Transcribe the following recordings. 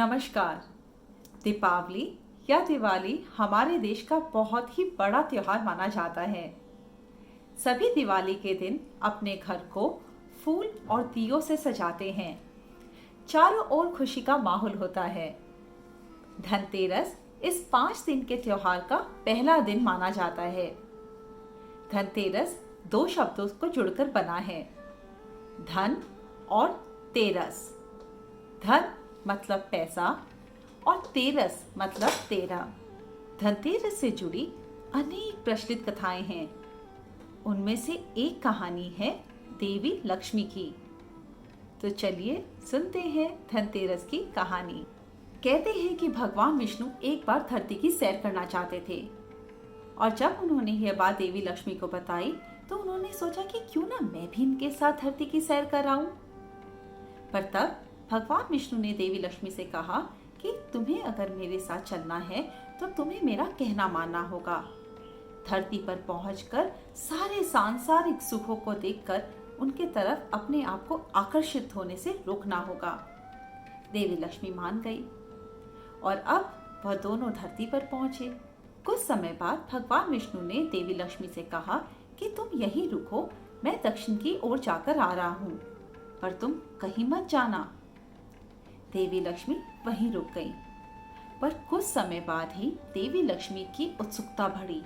नमस्कार। दीपावली या दिवाली हमारे देश का बहुत ही बड़ा त्योहार माना जाता है। सभी दिवाली के दिन अपने घर को फूल और दियों से सजाते हैं। चारों ओर खुशी का माहौल होता है। धनतेरस इस 5 दिन के त्योहार का पहला दिन माना जाता है। धनतेरस 2 शब्दों को जुड़कर बना है, धन और तेरस। धन मतलब पैसा और तेरस मतलब 13। धनतेरस से जुड़ी अनेक प्रचलित कथाएं हैं। उनमें से एक कहानी है देवी लक्ष्मी की। तो चलिए सुनते हैं धनतेरस की कहानी। कहते हैं कि भगवान विष्णु एक बार धरती की सैर करना चाहते थे और जब उन्होंने यह बात देवी लक्ष्मी को बताई तो उन्होंने सोचा कि क्यों ना मैं भी इनके साथ धरती की सैर कराऊं। पर तब भगवान विष्णु ने देवी लक्ष्मी से कहा कि तुम्हें अगर मेरे साथ चलना है तो तुम्हें मेरा कहना मानना होगा। धरती पर पहुंचकर सारे सांसारिक सुखों को देखकर उनके तरफ अपने आप को आकर्षित होने से रोकना होगा। देवी लक्ष्मी मान गई और अब वह दोनों धरती पर पहुंचे। कुछ समय बाद भगवान विष्णु ने देवी लक्ष्मी से कहा कि तुम यहीं रुको, मैं दक्षिण की ओर जाकर आ रहा हूँ, पर तुम कहीं मत जाना। देवी लक्ष्मी वहीं रुक गई, पर कुछ समय बाद ही देवी लक्ष्मी की उत्सुकता बढ़ी।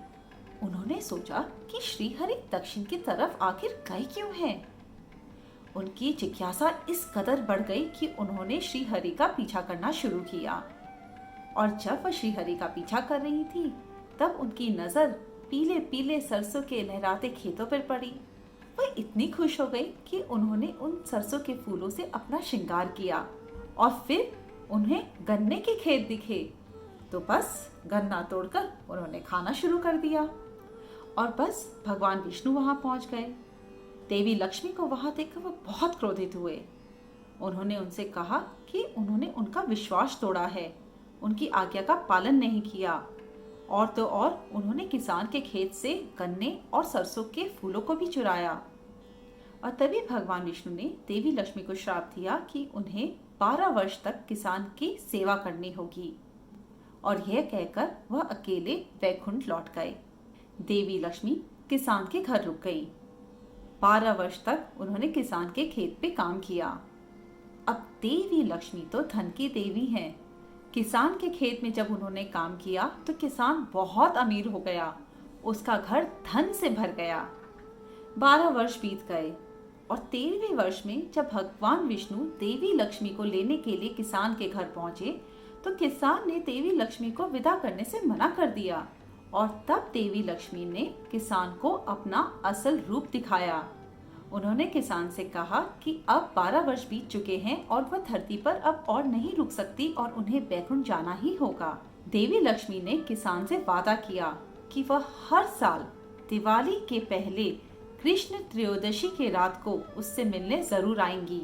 उन्होंने सोचा कि श्रीहरि दक्षिण की तरफ आखिर गए क्यों हैं? उनकी जिज्ञासा इस कदर बढ़ गई कि उन्होंने श्रीहरि का पीछा करना शुरू किया। और जब वह श्रीहरि का पीछा कर रही थी तब उनकी नजर पीले पीले सरसों के लहराते खेतों पर पड़ी। वह इतनी खुश हो गई कि उन्होंने उन सरसों के फूलों से अपना श्रृंगार किया और फिर उन्हें गन्ने के खेत दिखे तो बस गन्ना तोड़कर उन्होंने खाना शुरू कर दिया। और बस भगवान विष्णु वहां पहुंच गए। देवी लक्ष्मी को वहां देखकर वो बहुत क्रोधित हुए। उन्होंने उनसे कहा कि उन्होंने उनका विश्वास तोड़ा है, उनकी आज्ञा का पालन नहीं किया और तो और उन्होंने किसान के खेत से गन्ने और सरसों के फूलों को भी चुराया। और तभी भगवान विष्णु ने देवी लक्ष्मी को श्राप दिया कि उन्हें 12 वर्ष तक किसान की सेवा करनी होगी। और यह कहकर वह अकेले वैकुंठ लौट गए। देवी लक्ष्मी किसान के घर रुक गई। 12 वर्ष तक उन्होंने किसान के खेत पे काम किया। अब देवी लक्ष्मी तो धन की देवी हैं। किसान के खेत में जब उन्होंने काम किया तो किसान बहुत अमीर हो गया, उसका घर धन से भर गया। 12 वर्ष बीत गए और 13वें वर्ष में जब भगवान विष्णु देवी लक्ष्मी को लेने के लिए किसान के घर पहुंचे तो किसान ने देवी लक्ष्मी को विदा करने से मना कर दिया। और तब देवी लक्ष्मी ने किसान को अपना असल रूप दिखाया। उन्होंने किसान से कहा कि अब 12 वर्ष बीत चुके हैं और वह धरती पर अब और नहीं रुक सकती और उन्हें वैकुंठ जाना ही होगा। देवी लक्ष्मी ने किसान से वादा किया कि वह हर साल दिवाली के पहले कृष्ण त्रयोदशी की रात को उससे मिलने जरूर आएंगी।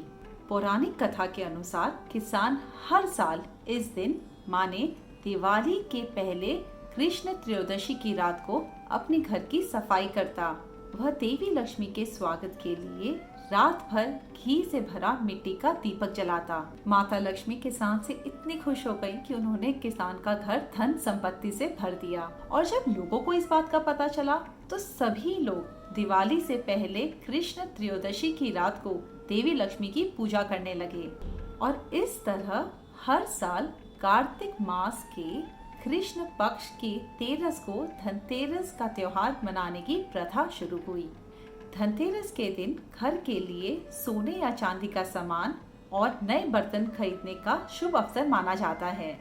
पौराणिक कथा के अनुसार किसान हर साल इस दिन माने दिवाली के पहले कृष्ण त्रयोदशी की रात को अपने घर की सफाई करता। वह देवी लक्ष्मी के स्वागत के लिए रात भर घी से भरा मिट्टी का दीपक जलाता। माता लक्ष्मी किसान से इतनी खुश हो गई कि उन्होंने किसान का घर धन संपत्ति से भर दिया। और जब लोगों को इस बात का पता चला तो सभी लोग दिवाली से पहले कृष्ण त्रयोदशी की रात को देवी लक्ष्मी की पूजा करने लगे। और इस तरह हर साल कार्तिक मास के कृष्ण पक्ष की 13 को धनतेरस का त्योहार मनाने की प्रथा शुरू हुई। धनतेरस के दिन घर के लिए सोने या चांदी का सामान और नए बर्तन खरीदने का शुभ अवसर माना जाता है।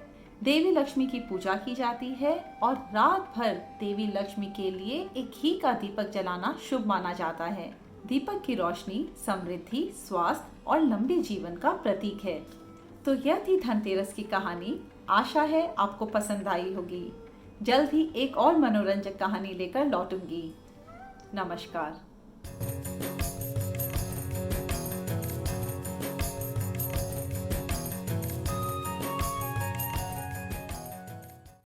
देवी लक्ष्मी की पूजा की जाती है और रात भर देवी लक्ष्मी के लिए एक घी का दीपक जलाना शुभ माना जाता है। दीपक की रोशनी समृद्धि, स्वास्थ्य और लंबे जीवन का प्रतीक है। तो यह थी धनतेरस की कहानी। आशा है आपको पसंद आई होगी। जल्द ही एक और मनोरंजक कहानी लेकर लौटूंगी। नमस्कार।